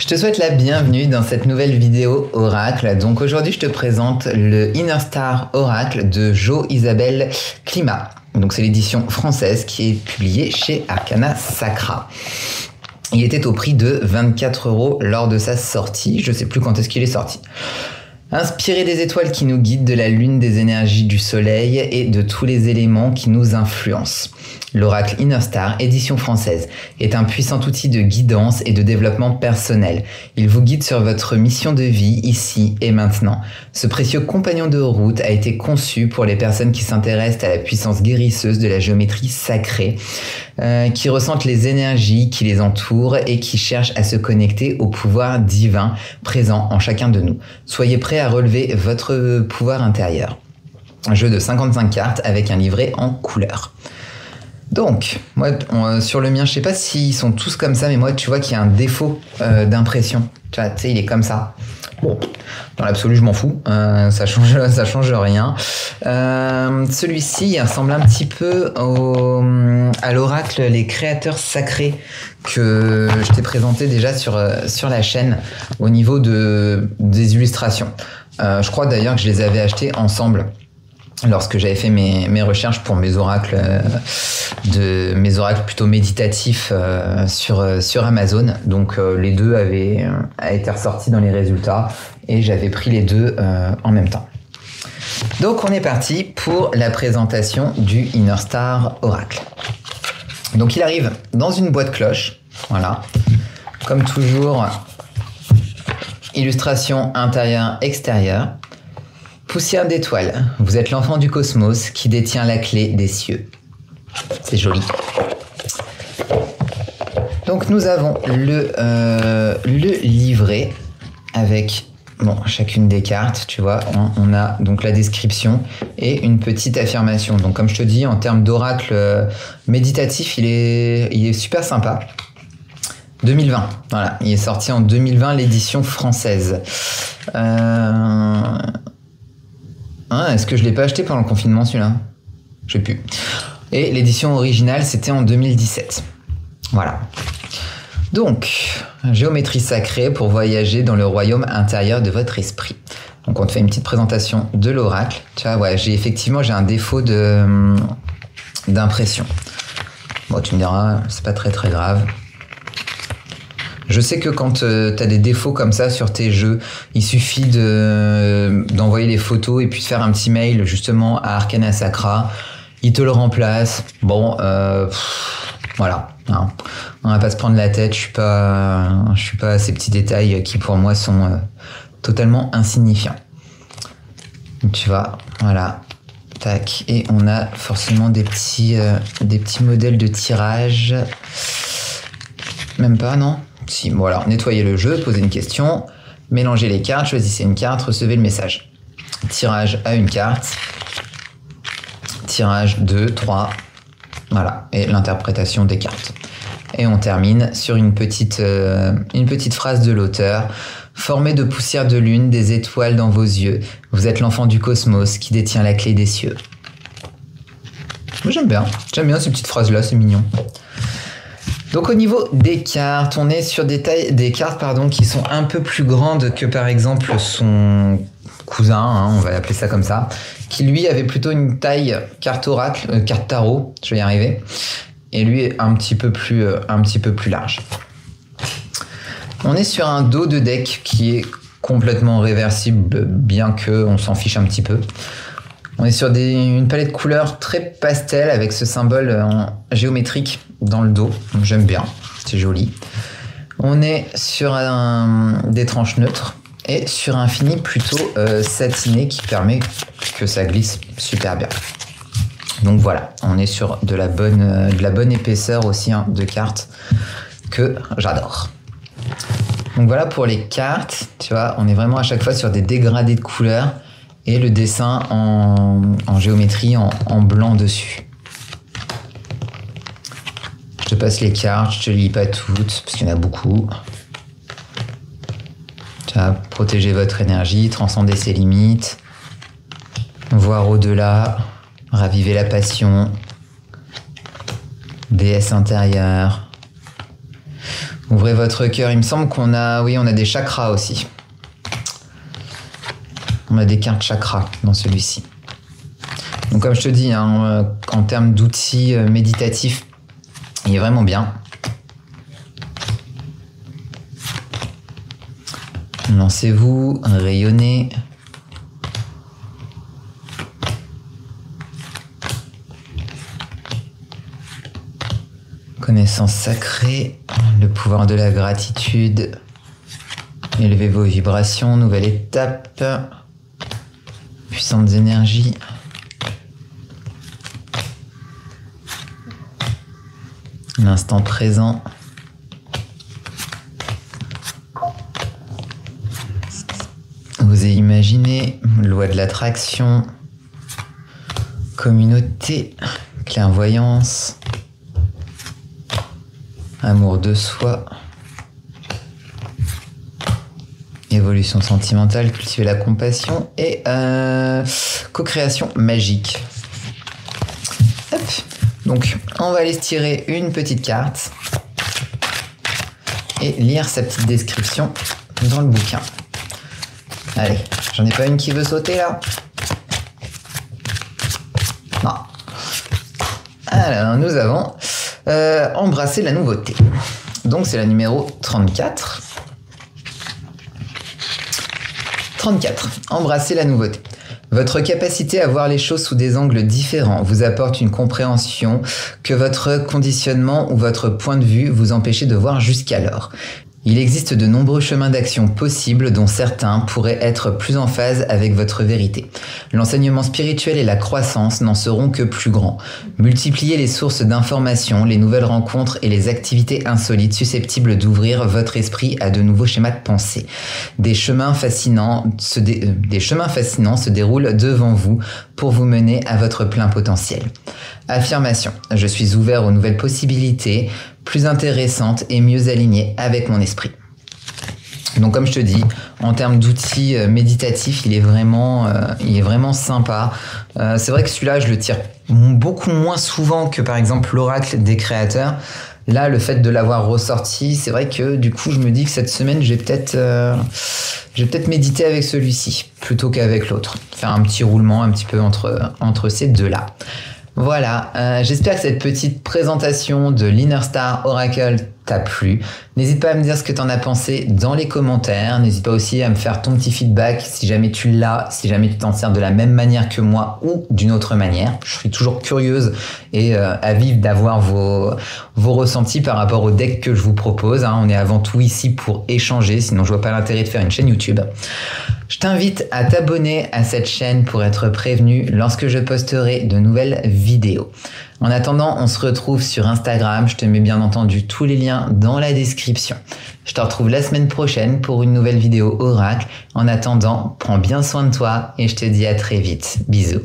Je te souhaite la bienvenue dans cette nouvelle vidéo Oracle. Donc aujourd'hui, je te présente le Inner Star Oracle de Jo Isabelle Klima. Donc c'est l'édition française qui est publiée chez Arcana Sacra. Il était au prix de 24 € lors de sa sortie. Je ne sais plus quand est-ce qu'il est sorti. Inspiré des étoiles qui nous guident, de la lune, des énergies du soleil et de tous les éléments qui nous influencent. L'Oracle Inner Star, édition française, est un puissant outil de guidance et de développement personnel. Il vous guide sur votre mission de vie, ici et maintenant. Ce précieux compagnon de route a été conçu pour les personnes qui s'intéressent à la puissance guérisseuse de la géométrie sacrée, qui ressentent les énergies qui les entourent et qui cherchent à se connecter au pouvoir divin présent en chacun de nous. Soyez prêts à relever votre pouvoir intérieur. Un jeu de 55 cartes avec un livret en couleur. Donc, moi, sur le mien, je sais pas s'ils sont tous comme ça, mais moi, tu vois qu'il y a un défaut d'impression. Tu sais, il est comme ça. Bon, dans l'absolu, je m'en fous. Ça change rien. Celui-ci, il ressemble un petit peu à l'oracle Les Créateurs Sacrés que je t'ai présenté déjà sur la chaîne au niveau des illustrations. Je crois d'ailleurs que je les avais achetés ensemble lorsque j'avais fait mes recherches pour mes oracles plutôt méditatifs sur Amazon. Donc les deux avaient été ressortis dans les résultats et j'avais pris les deux en même temps. Donc on est parti pour la présentation du Inner Star Oracle. Donc il arrive dans une boîte cloche, voilà, comme toujours, illustration intérieure-extérieure. Poussière d'étoiles, vous êtes l'enfant du cosmos qui détient la clé des cieux. C'est joli. Donc nous avons le livret avec chacune des cartes, tu vois. On a donc la description et une petite affirmation. Donc comme je te dis, en termes d'oracle méditatif, il est super sympa. 2020, voilà, il est sorti en 2020, l'édition française. Est-ce que je l'ai pas acheté pendant le confinement celui-là? Je sais plus. Et l'édition originale, c'était en 2017. Voilà. Donc, géométrie sacrée pour voyager dans le royaume intérieur de votre esprit. Donc, on te fait une petite présentation de l'oracle. Tu vois, ouais, j'ai un défaut d'impression. Bon, tu me diras, c'est pas très grave. Je sais que quand tu as des défauts comme ça sur tes jeux, il suffit d'envoyer les photos et puis de faire un petit mail justement à Arcana Sacra. Ils te le remplacent. Bon, voilà. Hein. On va pas se prendre la tête. Je suis pas à ces petits détails qui pour moi sont totalement insignifiants. Donc, tu vois, voilà. Tac. Et on a forcément des petits modèles de tirage. Même pas, non? Si, bon alors, nettoyez le jeu, posez une question, mélangez les cartes, choisissez une carte, recevez le message. Tirage à une carte, tirage 2, 3, voilà, et l'interprétation des cartes. Et on termine sur une petite phrase de l'auteur. Formé de poussière de lune, des étoiles dans vos yeux, vous êtes l'enfant du cosmos qui détient la clé des cieux. Moi j'aime bien ces petites phrases-là, c'est mignon. Donc au niveau des cartes, on est sur des cartes qui sont un peu plus grandes que par exemple son cousin, on va l'appeler ça comme ça, qui lui avait plutôt une taille carte oracle, carte tarot, je vais y arriver, et lui est un petit peu plus large. On est sur un dos de deck qui est complètement réversible, bien qu'on s'en fiche un petit peu. On est sur une palette de couleurs très pastel avec ce symbole géométrique dans le dos. J'aime bien, c'est joli. On est sur des tranches neutres et sur un fini plutôt satiné qui permet que ça glisse super bien. Donc voilà, on est sur de la bonne épaisseur aussi de cartes que j'adore. Donc voilà pour les cartes, tu vois, on est vraiment à chaque fois sur des dégradés de couleurs. Et le dessin en géométrie en blanc dessus. Je te passe les cartes, je te lis pas toutes, parce qu'il y en a beaucoup. Tu vas protéger votre énergie, transcender ses limites, voir au-delà, raviver la passion, déesse intérieure. Ouvrez votre cœur. Il me semble qu'on a, oui, on a des chakras aussi. On a des cartes chakras dans celui-ci. Donc comme je te dis, hein, en termes d'outils méditatifs, il est vraiment bien. Lancez-vous, rayonnez. Connaissance sacrée, le pouvoir de la gratitude. Élevez vos vibrations, nouvelle étape. Puissantes énergies. L'instant présent. Osez imaginer, loi de l'attraction, communauté, clairvoyance, amour de soi, évolution sentimentale, cultiver la compassion et co-création magique. Hop. Donc, on va aller se tirer une petite carte et lire sa petite description dans le bouquin. Allez, j'en ai pas une qui veut sauter là? Non. Alors, nous avons embrasser la nouveauté. Donc, c'est la numéro 34. 34. Embrasser la nouveauté. Votre capacité à voir les choses sous des angles différents vous apporte une compréhension que votre conditionnement ou votre point de vue vous empêchait de voir jusqu'alors. Il existe de nombreux chemins d'action possibles dont certains pourraient être plus en phase avec votre vérité. L'enseignement spirituel et la croissance n'en seront que plus grands. Multipliez les sources d'informations, les nouvelles rencontres et les activités insolites susceptibles d'ouvrir votre esprit à de nouveaux schémas de pensée. Des chemins fascinants se déroulent devant vous pour vous mener à votre plein potentiel. Affirmation. Je suis ouvert aux nouvelles possibilités, plus intéressantes et mieux alignées avec mon esprit. Donc comme je te dis, en termes d'outils méditatifs, il est vraiment sympa. C'est vrai que celui-là, je le tire beaucoup moins souvent que par exemple l'oracle des créateurs. Là, le fait de l'avoir ressorti, c'est vrai que du coup, je me dis que cette semaine, je vais peut-être méditer avec celui-ci plutôt qu'avec l'autre. Faire un petit roulement un petit peu entre ces deux-là. Voilà, j'espère que cette petite présentation de l'Inner Star Oracle t'a plu. N'hésite pas à me dire ce que tu en as pensé dans les commentaires. N'hésite pas aussi à me faire ton petit feedback si jamais tu l'as, si jamais tu t'en sers de la même manière que moi ou d'une autre manière. Je suis toujours curieuse et avide d'avoir vos ressentis par rapport au deck que je vous propose. On est avant tout ici pour échanger, sinon je vois pas l'intérêt de faire une chaîne YouTube. Je t'invite à t'abonner à cette chaîne pour être prévenu lorsque je posterai de nouvelles vidéos. En attendant, on se retrouve sur Instagram. Je te mets bien entendu tous les liens dans la description. Je te retrouve la semaine prochaine pour une nouvelle vidéo oracle. En attendant, prends bien soin de toi et je te dis à très vite. Bisous.